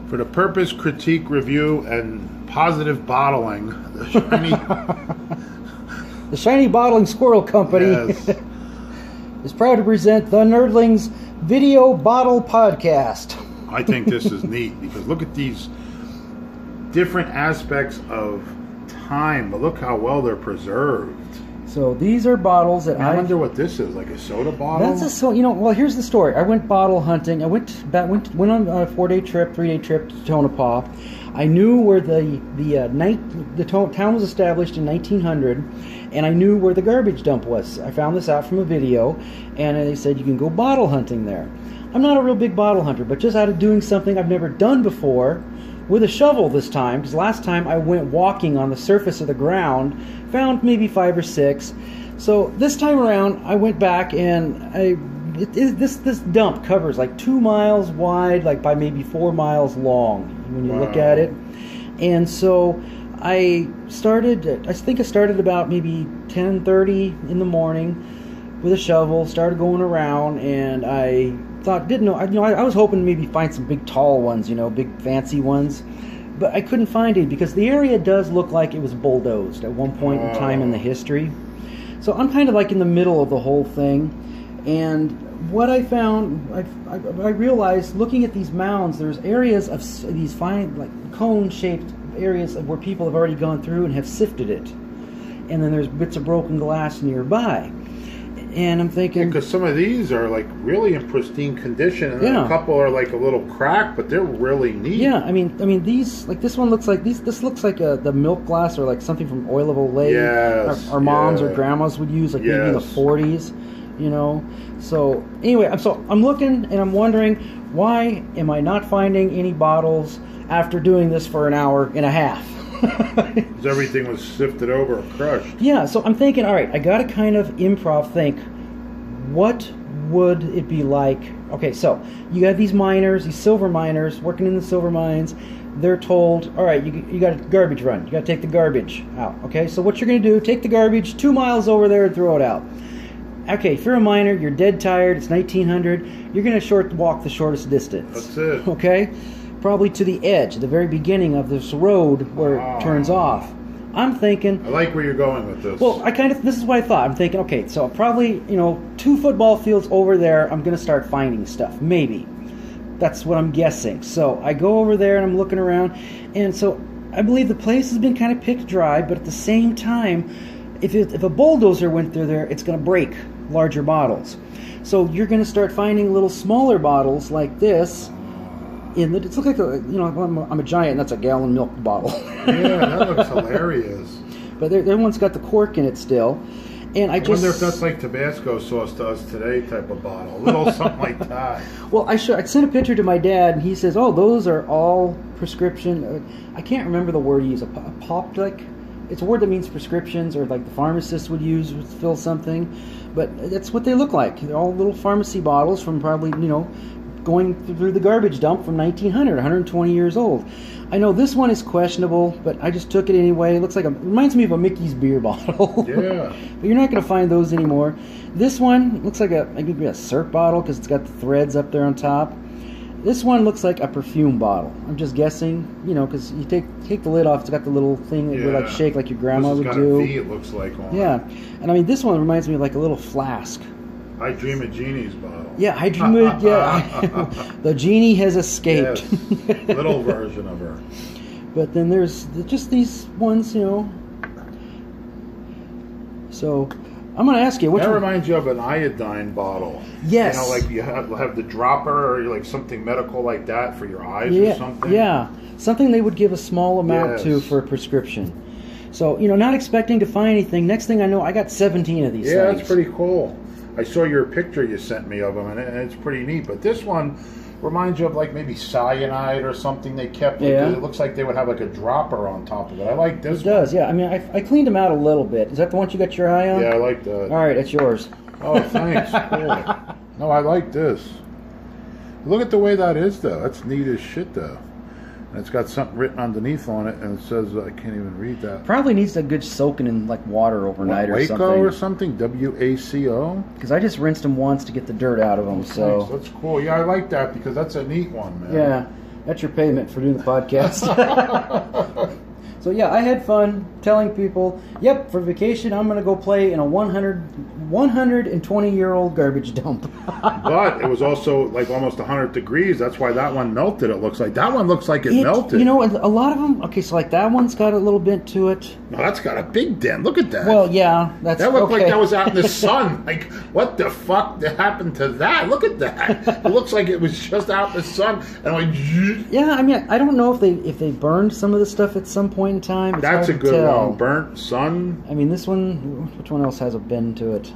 For the purpose, critique, review, and positive bottling, the shiny, the Shiny Bottling Squirrel Company yes. is proud to present the Nerdlings Video Bottle Podcast. I think this is neat because look at these different aspects of time, but look how well they're preserved. So these are bottles that I wonder what this is, like a soda bottle? That's a well, here's the story. I went bottle hunting. I went on a 3-day trip to Tonopah. I knew where the town was established in 1900, and I knew where the garbage dump was. I found this out from a video, and they said you can go bottle hunting there. I'm not a real big bottle hunter, but just out of doing something I've never done before, with a shovel this time, because last time I went walking on the surface of the ground, found maybe 5 or 6. So this time around, I went back and this dump covers like 2 miles wide, like by maybe 4 miles long when you look at it. And so I think I started about maybe 10:30 in the morning with a shovel, started going around, and I was hoping to maybe find some big tall ones, big fancy ones, but I couldn't find any because the area does look like it was bulldozed at one point in time in the history. So I'm kind of like in the middle of the whole thing, and what I found, I realized looking at these mounds, there's areas of these fine, like cone-shaped areas where people have already gone through and have sifted it, and then there's bits of broken glass nearby. And I'm thinking, because some of these are like really in pristine condition, and then a couple are like a little cracked, but they're really neat. Yeah, I mean these, like this one looks like this looks like the milk glass or like something from Oil of Olay. Yes, our moms or grandmas would use, like maybe in the 40s, So anyway, I'm looking and I'm wondering, why am I not finding any bottles after doing this for an hour and a half? Because everything was sifted over or crushed. Yeah, so I'm thinking, all right, I got to kind of improv think, what would it be like? Okay, so you have these miners, these silver miners working in the silver mines. They're told, all right, you got a garbage run. You got to take the garbage out. Okay, so what you're going to do, take the garbage 2 miles over there and throw it out. Okay, if you're a miner, you're dead tired, it's 1900, you're going to walk the shortest distance. That's it. Okay? Probably to the edge, the very beginning of this road where it turns off. I'm thinking, I like where you're going with this. Well, this is what I thought. I'm thinking, okay, so probably, 2 football fields over there, I'm going to start finding stuff. Maybe. That's what I'm guessing. So I go over there and I'm looking around, and so I believe the place has been kind of picked dry, but at the same time, if a bulldozer went through there, it's going to break larger bottles. So you're going to start finding little smaller bottles like this. It's like I'm a giant, and that's a gallon milk bottle. Yeah, that looks hilarious. But that one's got the cork in it still. And I wonder if that's like Tabasco sauce to us today type of bottle. A little something like that. Well, I sent a picture to my dad, and he says, oh, those are all prescription. I can't remember the word he used. Apoptic? It's a word that means prescriptions, or like the pharmacist would use to fill something. But that's what they look like. They're all little pharmacy bottles from probably, going through the garbage dump from 1900, 120 years old. I know this one is questionable, but I just took it anyway. It reminds me of a Mickey's beer bottle. Yeah. But you're not going to find those anymore. This one looks like maybe a syrup bottle because it's got the threads up there on top. This one looks like a perfume bottle. I'm just guessing, because you take the lid off. It's got the little thing that would shake like your grandma would do. This has got a V, it looks like on it. Yeah, and I mean this one reminds me of like a little flask. I Dream of Genie's bottle. Yeah, I Dream of the genie has escaped. Yes, little version of her. But then there's just these ones, So I'm going to ask you, that reminds you of an iodine bottle. Yes. Like you have the dropper or like something medical like that for your eyes or something. Yeah, something they would give a small amount to for a prescription. So, not expecting to find anything. Next thing I know, I got 17 of these things. Yeah, that's pretty cool. I saw your picture you sent me of them, and it's pretty neat. But this one reminds you of like maybe cyanide or something they kept. Yeah. It looks like they would have like a dropper on top of it. I like this one. It does, yeah. I mean, I cleaned them out a little bit. Is that the one you got your eye on? Yeah, I like that. All right, that's yours. Oh, thanks. Cool. No, I like this. Look at the way that is, though. That's neat as shit, though. And it's got something written underneath on it, and it says, I can't even read that. Probably needs a good soaking in like water overnight or something. Waco or something? W-A-C-O? Because I just rinsed them once to get the dirt out of them. So that's cool. Yeah, I like that because that's a neat one, man. Yeah. That's your payment for doing the podcast. So yeah, I had fun telling people, yep, for vacation I'm going to go play in a 120-year-old garbage dump. But it was also like almost 100 degrees. That's why that one melted, it looks like. That one looks like it melted. You know, a lot of them, okay, so like that one's got a little bit to it. No, that's got a big dent. Look at that. Well, yeah. That looked like that was out in the sun. Like, what the fuck happened to that? Look at that. It looks like it was just out in the sun. And like, yeah, I mean, I don't know if they burned some of the stuff at some point in time. It's that's a hard good to tell. one. Burnt sun. I mean, this one, which one else has a bend to it?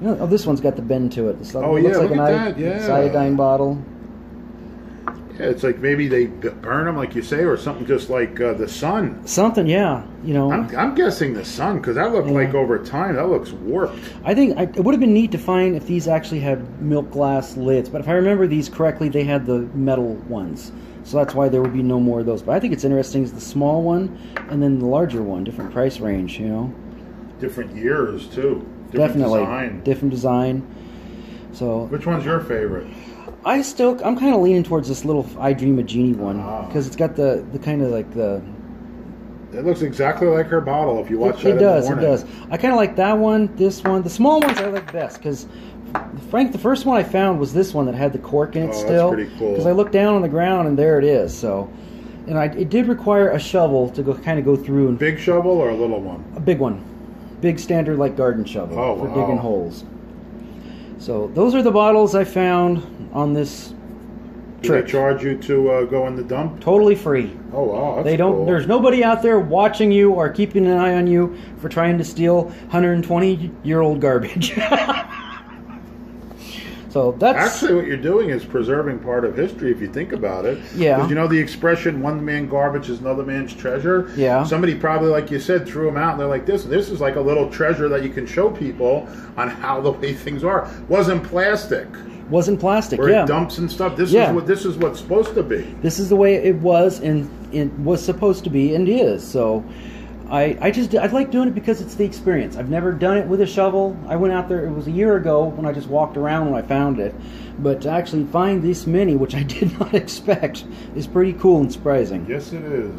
Oh, this one's got the bend to it. This oh, looks yeah, like look at that, yeah. iodine bottle. Yeah, it's like maybe they burn them, like you say, or something just like the sun. Something, yeah. You know, I'm guessing the sun, because that looked like over time, that looks warped. I think it would have been neat to find if these actually had milk glass lids, but if I remember these correctly, they had the metal ones. So that's why there would be no more of those. But I think it's interesting is the small one and then the larger one, different price range, you know. Different years, too. Definitely. Design. Different design. So which one's your favorite? I'm kind of leaning towards this little I Dream a Genie one, because it's got the kind of like the... It looks exactly like her bottle if you watch that in the morning. It does. I kind of like that one, this one. The small ones I like best, because Frank, the first one I found was this one that had the cork in it still. That's pretty cool. Because I looked down on the ground and there it is. So, and it did require a shovel to go through. And big shovel or a little one? A big one, big standard like garden shovel for digging holes. So those are the bottles I found on this trip. Do they charge you to go in the dump? Totally free. Oh wow, that's they don't. Cool. There's nobody out there watching you or keeping an eye on you for trying to steal 120-year-old garbage. So that's actually what you're doing is preserving part of history if you think about it. Yeah. Because you know the expression "one man garbage is another man's treasure." Yeah. Somebody probably, like you said, threw them out and they're like, "This is like a little treasure that you can show people on how the way things are." Wasn't plastic. Wasn't plastic. Or yeah. dumps and stuff. This is what's supposed to be. This is the way it was and it was supposed to be and is. So I like doing it because it's the experience. I've never done it with a shovel. I went out there, it was a year ago when I just walked around when I found it. But to actually find this many, which I did not expect, is pretty cool and surprising. Yes, it is.